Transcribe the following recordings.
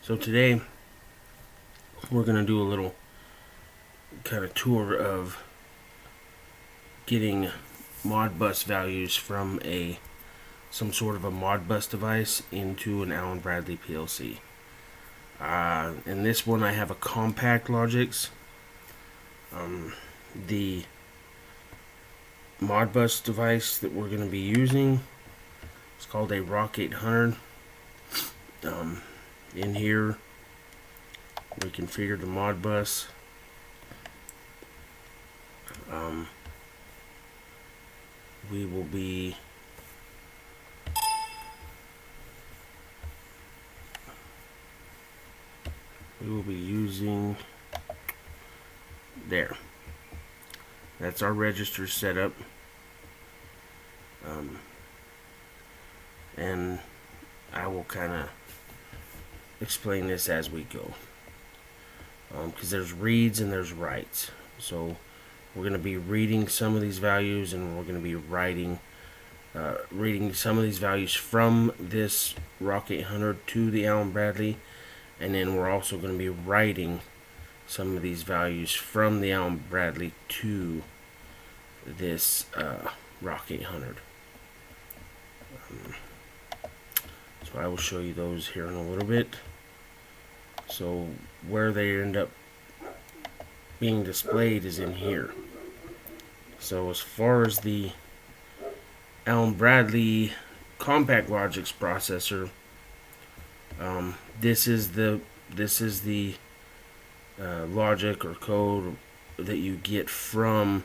So today we're going to do a little kind of tour of getting MODBUS values from some sort of a MODBUS device into an Allen Bradley PLC. In this one I have a compact Logix. The MODBUS device that we're going to be using is called a Rock 800. In here we configure the MODBUS. We will be using there. That's our register setup. And I will kind of explain this as we go, because there's reads and there's writes. So we're going to be reading some of these values, and we're going to be reading some of these values from this Rock 800 to the Allen Bradley, and then we're also going to be writing some of these values from the Allen Bradley to this Rock 800. So I will show you those here in a little bit. So where they end up being displayed is in here. So as far as the Allen Bradley compact Logix processor, this is the logic or code that you get from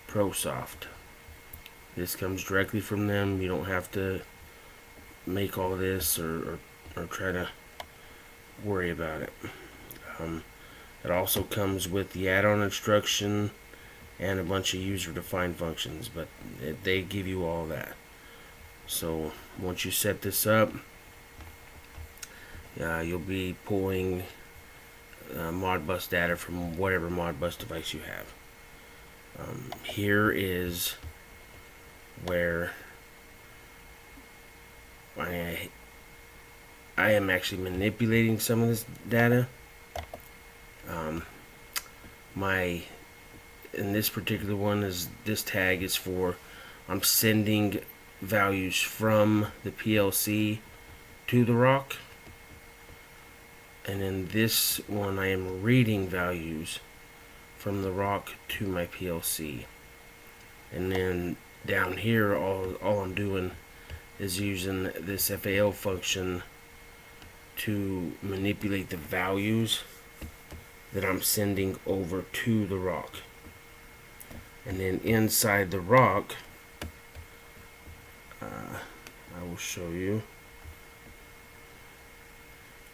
ProSoft. This comes directly from them. You don't have to make all this or try to worry about it. It also comes with the add-on instruction and a bunch of user-defined functions, but they give you all that. So once you set this up, you'll be pulling MODBUS data from whatever MODBUS device you have. Here is where I am actually manipulating some of this data. In this particular one, this tag is for I'm sending values from the PLC to the Rock, and in this one I am reading values from the Rock to my PLC. And then down here all I'm doing is using this FAL function to manipulate the values that I'm sending over to the Rock. And then inside the Rock, I will show you.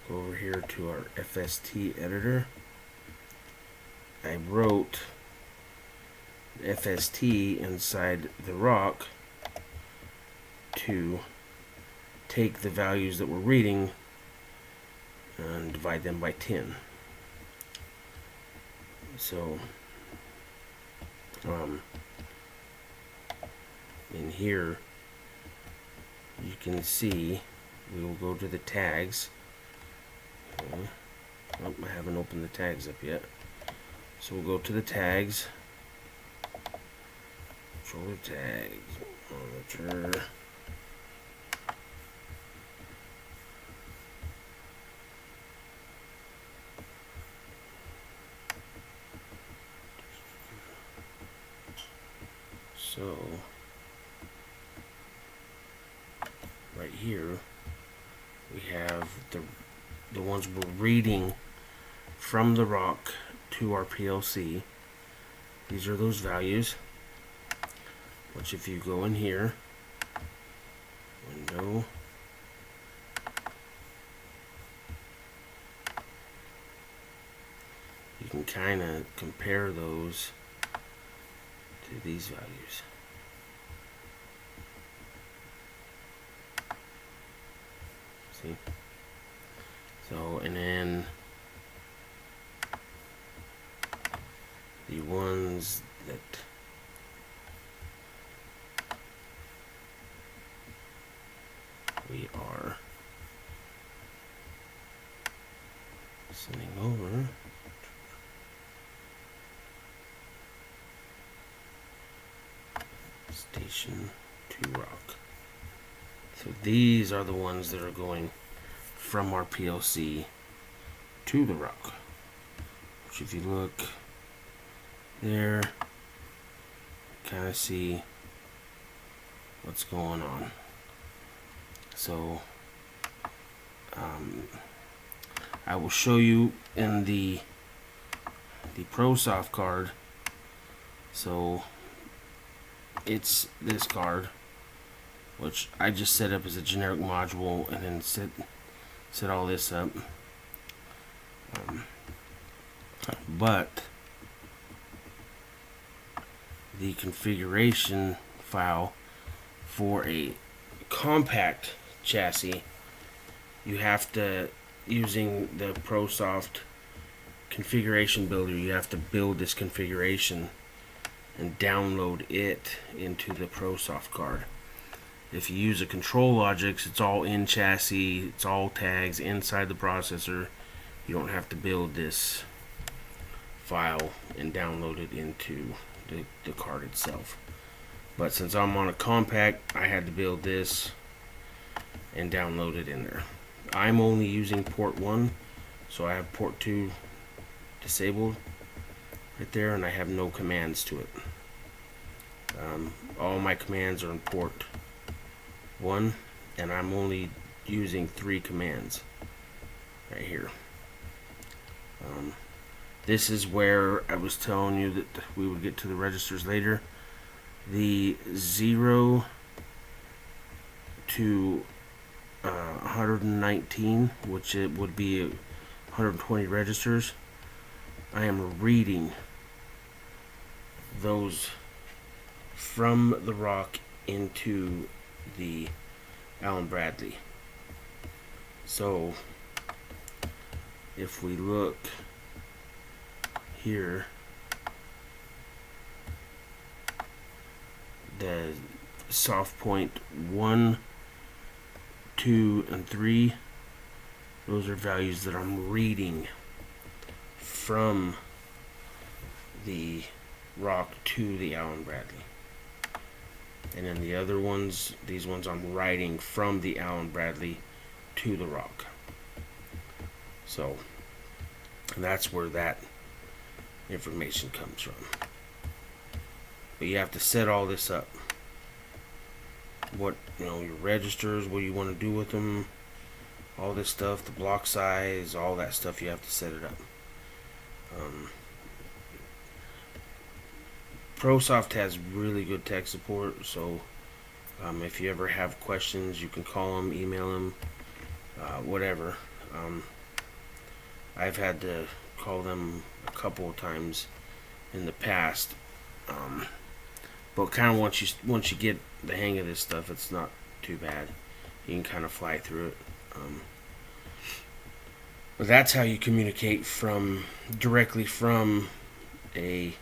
Go over here to our FST editor. I wrote FST inside the Rock to take the values that we're reading and divide them by 10. So in here you can see we will go to the tags. Oh, I haven't opened the tags up yet. So we'll go to the tags. Control the tags. Monitor. So right here we have the ones we're reading from the Rock to our PLC. These are those values, which if you go in here, window, you can kind of compare those to these values. See? So, and then the ones that we are Sending over. Station to rock. So these are the ones that are going from our PLC to the rock. Which if you look there, kind of see what's going on. So I will show you in the ProSoft card. So it's this card, which I just set up as a generic module and then set all this up. But the configuration file for a compact chassis, you have to, using the ProSoft configuration builder, you have to build this configuration and download it into the ProSoft card. If you use a ControlLogix, it's all in chassis, it's all tags inside the processor. You don't have to build this file and download it into the card itself. But since I'm on a compact, I had to build this and download it in there. I'm only using port 1, so I have port 2 disabled right there, and I have no commands to it. All my commands are in port 1, and I'm only using 3 commands right here. This is where I was telling you that we would get to the registers later. The 0 to 119, which it would be 120 registers, I am reading those from the rock into the Allen Bradley. So if we look here, the soft point 1, 2, and 3, those are values that I'm reading from the rock to the Allen Bradley. And then the other ones, these ones I'm writing from the Allen Bradley to the rock. So that's where that information comes from. But you have to set all this up. What, your registers, what you want to do with them, all this stuff, the block size, all that stuff, you have to set it up. ProSoft has really good tech support, so if you ever have questions, you can call them, email them, whatever. I've had to call them a couple of times in the past, but kind of once you get the hang of this stuff, it's not too bad. You can kind of fly through it. But that's how you communicate directly from a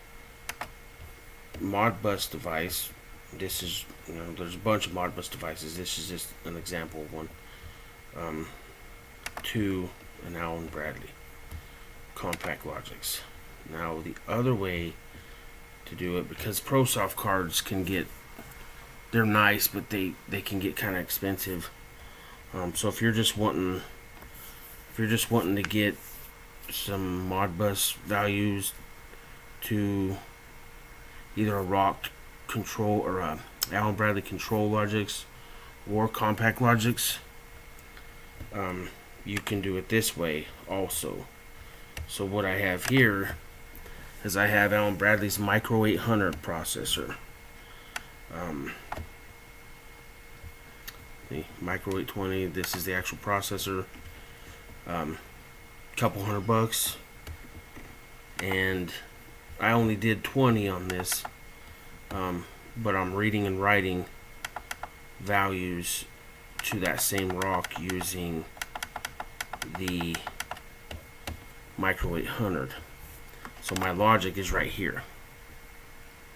MODBUS device. This is, there's a bunch of MODBUS devices. This is just an example of one. To an Allen Bradley compact Logix. Now the other way to do it, because ProSoft cards they're nice, but they can get kind of expensive. So if you're just wanting to get some MODBUS values to either a rock control or a Allen Bradley ControlLogix or compact Logix, you can do it this way also. So what I have here is I have Allen Bradley's Micro 800 processor. The Micro 820, this is the actual processor. Couple $100, and I only did 20 on this, but I'm reading and writing values to that same rock using the Micro 800. So my logic is right here.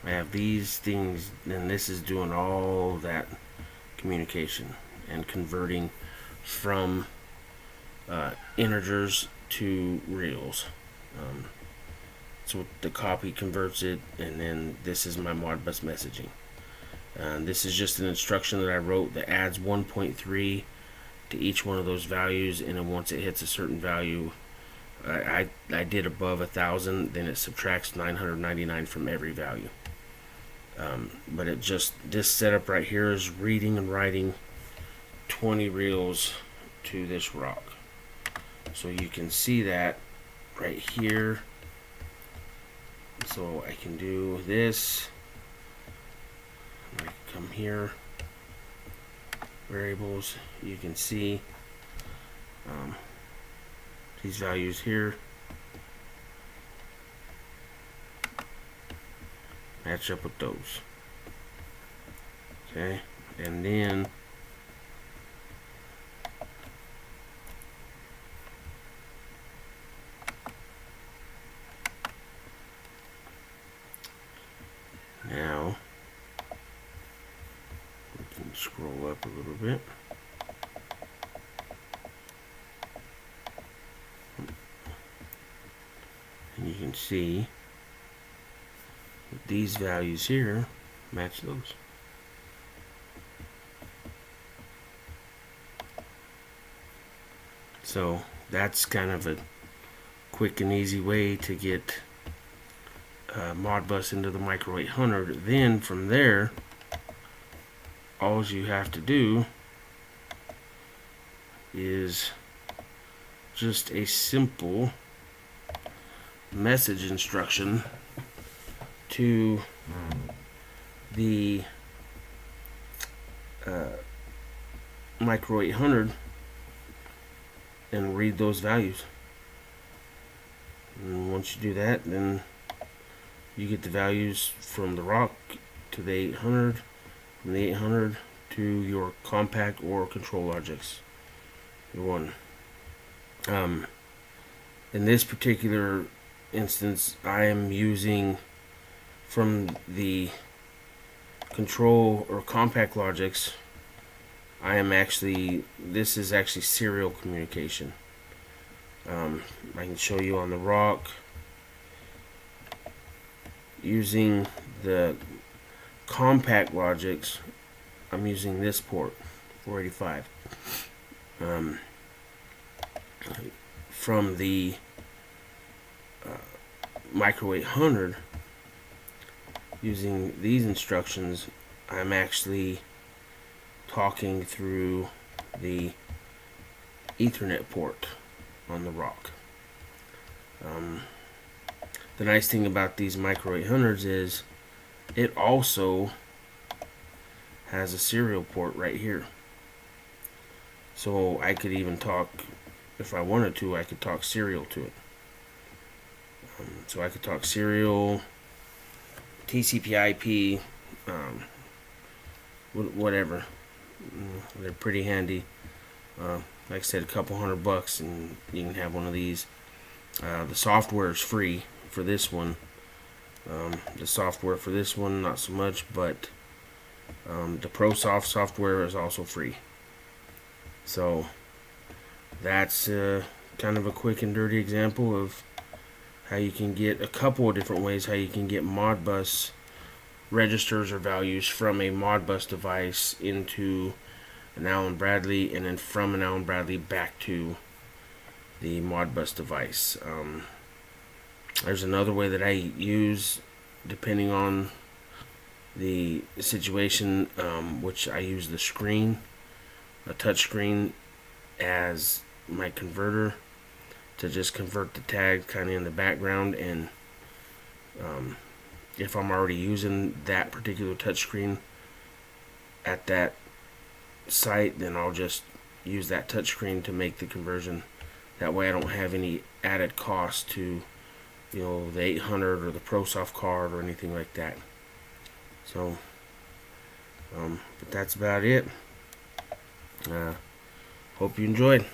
I have these things, and this is doing all that communication and converting from integers to reels. So the copy converts it, and then this is my Modbus messaging. This is just an instruction that I wrote that adds 1.3 to each one of those values, and then once it hits a certain value, I did above 1,000, then it subtracts 999 from every value. But it just, this setup right here is reading and writing 20 reels to this rock. So you can see that right here. So I can do this. I come here, variables, you can see these values here match up with those. Okay, and then now we can scroll up a little bit. And you can see that these values here match those. So that's kind of a quick and easy way to get Modbus into the Micro 800. Then from there, all you have to do is just a simple message instruction to the Micro 800 and read those values. And once you do that, then you get the values from the rock to the 800, from the 800 to your compact or control objects. Your one. In this particular instance, I am using from the control or compact logics. This is actually serial communication. I can show you on the rock using the compact logics. I'm using this port 485 from the Micro 800. Using these instructions, I'm actually talking through the Ethernet port on the rock. The nice thing about these Micro 800s is it also has a serial port right here. So I could even talk, if I wanted to, I could talk serial to it. So I could talk serial, TCP/IP, whatever. They're pretty handy. Like I said, a couple $100 and you can have one of these. The software is free for this one. The software for this one, not so much, but the ProSoft software is also free. So that's kind of a quick and dirty example of how you can get a couple of different ways how you can get Modbus registers or values from a Modbus device into an Allen Bradley, and then from an Allen Bradley back to the Modbus device. There's another way that I use, depending on the situation, which I use the screen, a touch screen, as my converter to just convert the tag kind of in the background. And if I'm already using that particular touchscreen at that site, then I'll just use that touchscreen to make the conversion. That way I don't have any added cost to, you know, the 800 or the ProSoft card or anything like that. So but that's about it. Hope you enjoyed.